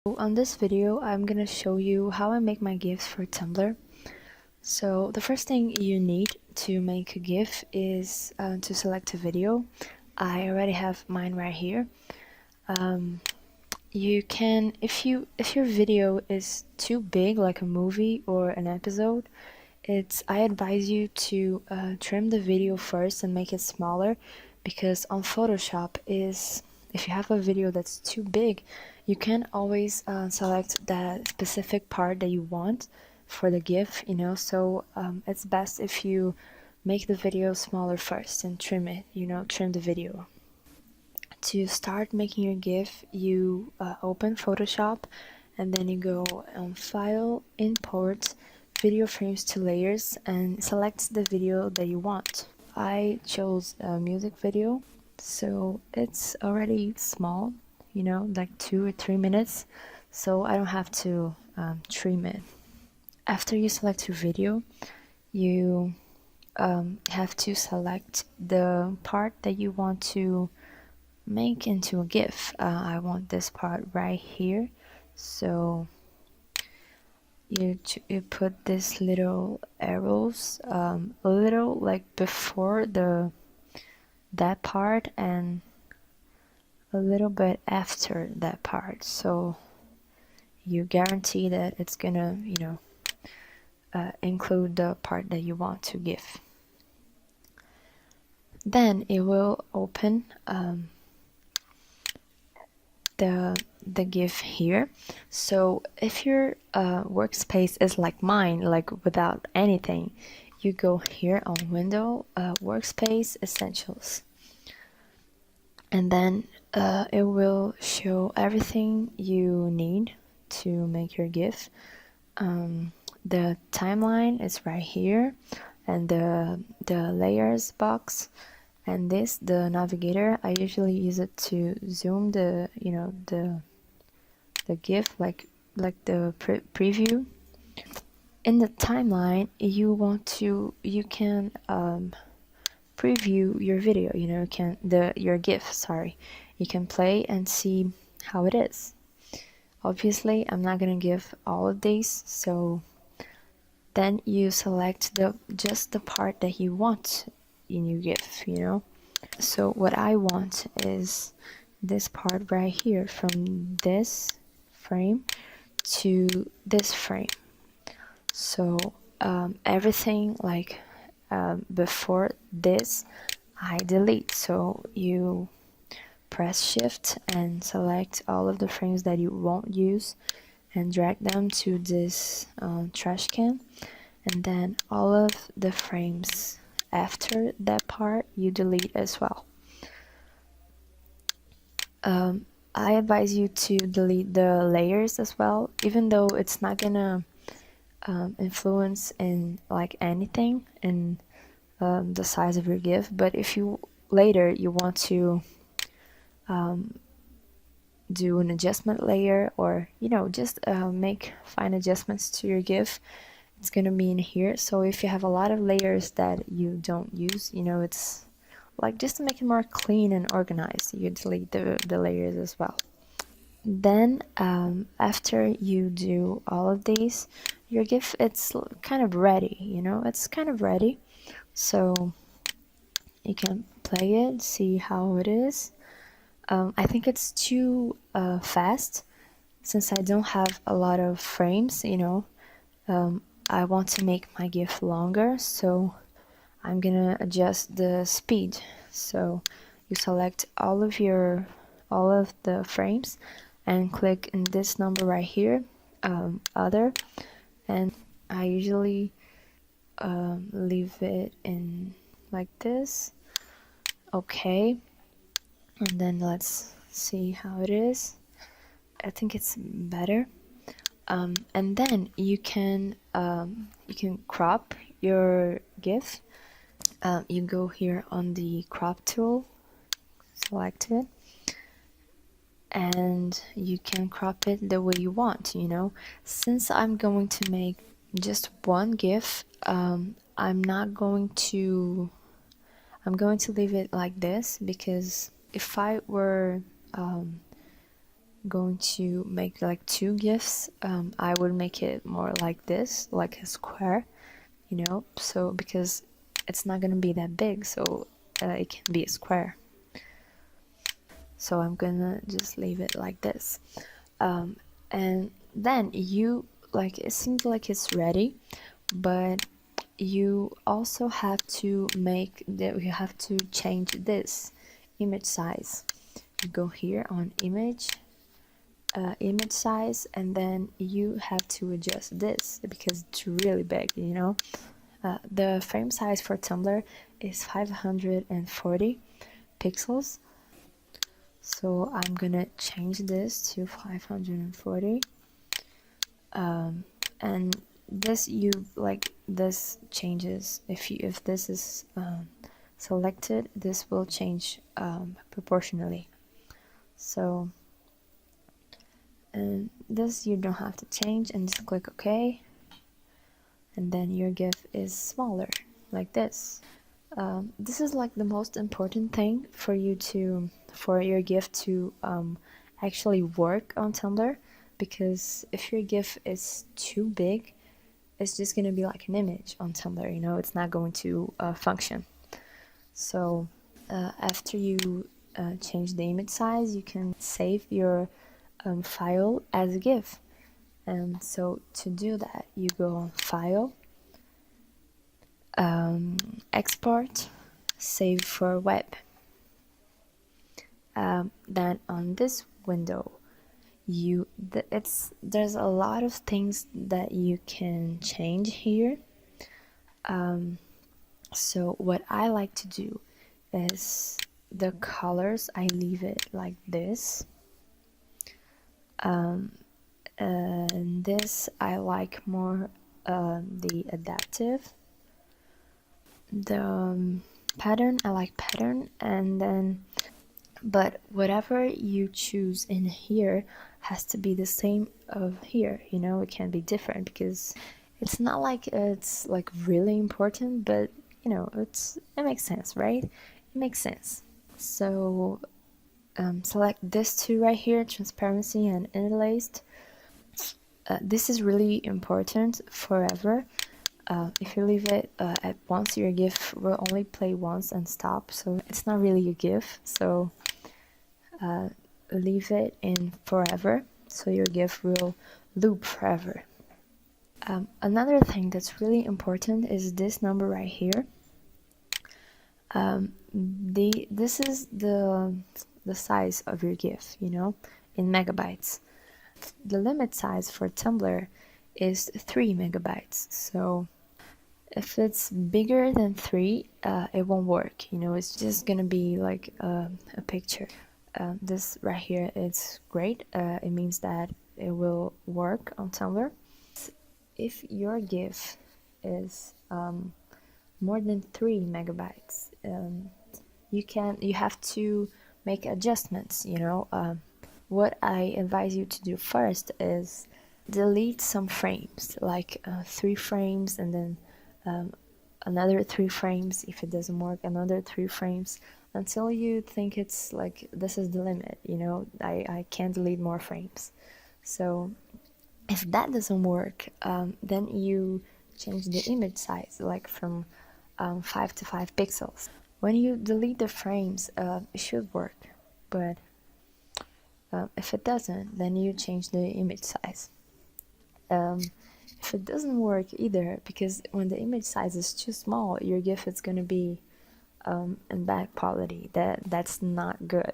On this video, I'm gonna show you how I make my GIFs for Tumblr. So the first thing you need to make a GIF is to select a video. I already have mine right here. You can, if your video is too big, like a movie or an episode, I advise you to trim the video first and make it smaller, because on Photoshop if you have a video that's too big, you can always select that specific part that you want for the GIF, so it's best if you make the video smaller first and trim it, trim the video. To start making your GIF, you open Photoshop and then you go on File, Import, Video Frames to Layers, and select the video that you want. I chose a music video, so it's already small, like 2 or 3 minutes, so I don't have to trim it. After you select your video, you have to select the part that you want to make into a GIF. I want this part right here, so you put this little arrows a little like before that part and a little bit after that part, so you guarantee that it's gonna include the part that you want to GIF. Then it will open the GIF here. So if your workspace is like mine, like without anything, you go here on Window, Workspace, Essentials, and then it will show everything you need to make your GIF. The timeline is right here, and the layers box, and the navigator, I usually use it to zoom the GIF, like the preview. In the timeline, you can preview your video, your GIF, sorry. You can play and see how it is. Obviously, I'm not gonna give all of these, so then you select just the part that you want in your GIF, So what I want is this part right here, from this frame to this frame. So everything like before this, I delete. So you press Shift and select all of the frames that you won't use and drag them to this trash can, and then all of the frames after that part you delete as well. I advise you to delete the layers as well, even though it's not gonna influence in like anything in the size of your GIF, but if you later you want to do an adjustment layer, or just make fine adjustments to your GIF, it's gonna be in here. So if you have a lot of layers that you don't use, it's like just to make it more clean and organized, you delete the layers as well. Then after you do all of these, your GIF, it's kind of ready, it's kind of ready. So you can play it, see how it is. I think it's too fast, since I don't have a lot of frames, I want to make my GIF longer, so I'm gonna adjust the speed. So you select all of the frames and click in this number right here, other, and I usually leave it in like this. Okay, and then let's see how it is. I think it's better. And then you can crop your GIF. You go here on the crop tool, select it, and you can crop it the way you want. Since I'm going to make just one GIF, I'm going to leave it like this, because if I were going to make like two GIFs, I would make it more like this, like a square, you know, so because it's not gonna be that big, so it can be a square. So I'm gonna just leave it like this. And then you, like, it seems like it's ready, but you also have to make that, you have to change this image size. You go here on image size, and then you have to adjust this because it's really big, you know. The frame size for Tumblr is 540 pixels, so I'm gonna change this to 540. And this, you like, this changes if this is selected, this will change proportionally. So, and this you don't have to change, and just click OK, and then your GIF is smaller like this. This is like the most important thing for you to, for your GIF to actually work on Tumblr, because if your GIF is too big, it's just gonna be like an image on Tumblr, you know, it's not going to function. So after you change the image size, you can save your file as a GIF. And so to do that, you go on File, Export, Save for Web. Then on this window, there's a lot of things that you can change here. So what I like to do is the colors, I leave it like this. And this I like more the adaptive. The pattern, I like pattern, and then, but whatever you choose in here has to be the same of here, you know, it can be different because it's not like it's like really important, but you know, it makes sense, right? It makes sense. So select this two right here, transparency and interlaced. This is really important forever. If you leave it at once, your GIF will only play once and stop, so it's not really a GIF. So leave it in forever, so your GIF will loop forever. Another thing that's really important is this number right here. This is the size of your GIF, you know, in megabytes. The limit size for Tumblr is 3 megabytes, so if it's bigger than 3, it won't work, you know, it's just gonna be like a picture. This right here is great. It means that it will work on Tumblr. If your GIF is more than 3 megabytes, you have to make adjustments, you know. What I advise you to do first is delete some frames, like 3 frames, and then another 3 frames. If it doesn't work, another 3 frames, until you think it's like, this is the limit, you know, I can't delete more frames. So if that doesn't work, then you change the image size, like from 5 to 5 pixels. When you delete the frames, it should work, but if it doesn't, then you change the image size. If it doesn't work either, because when the image size is too small, your GIF is going to be in bad quality. That's not good.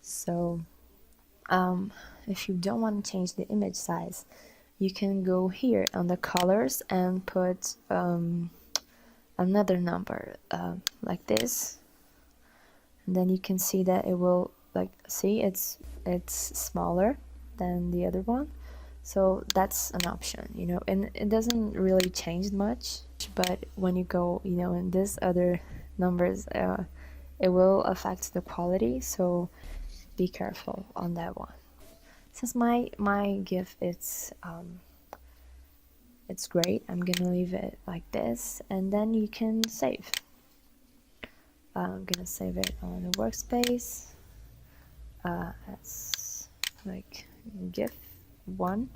So if you don't want to change the image size, you can go here on the colors and put another number like this, and then you can see that it will, like, see, it's smaller than the other one. So that's an option, you know, and it doesn't really change much, but when you go, you know, in this other numbers, it will affect the quality, so be careful on that one. Since my GIF, it's great, I'm gonna leave it like this, and then you can save. I'm gonna save it on the workspace as like GIF 1,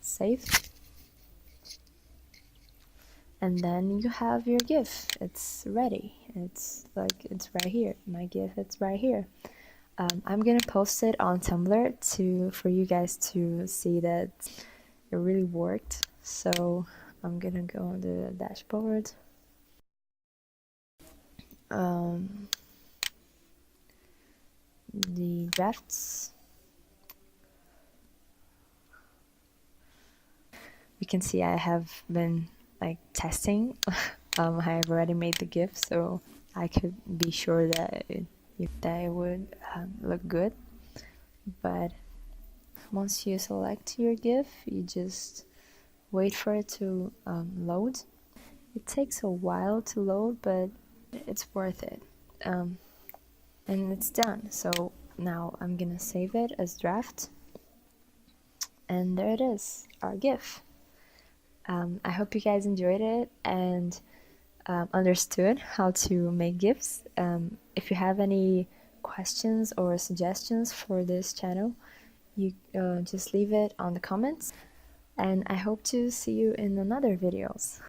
save, and then you have your GIF. It's ready. It's right here. My GIF, it's right here. I'm gonna post it on Tumblr for you guys to see that it really worked. So I'm gonna go on the dashboard. The drafts. You can see I have been like testing. I have already made the GIF, so I could be sure that it would look good. But once you select your GIF, you just wait for it to load. It takes a while to load, but it's worth it. And it's done. So now I'm gonna save it as draft. And there it is, our GIF. I hope you guys enjoyed it and understood how to make GIFs. If you have any questions or suggestions for this channel, you just leave it on the comments. And I hope to see you in another videos.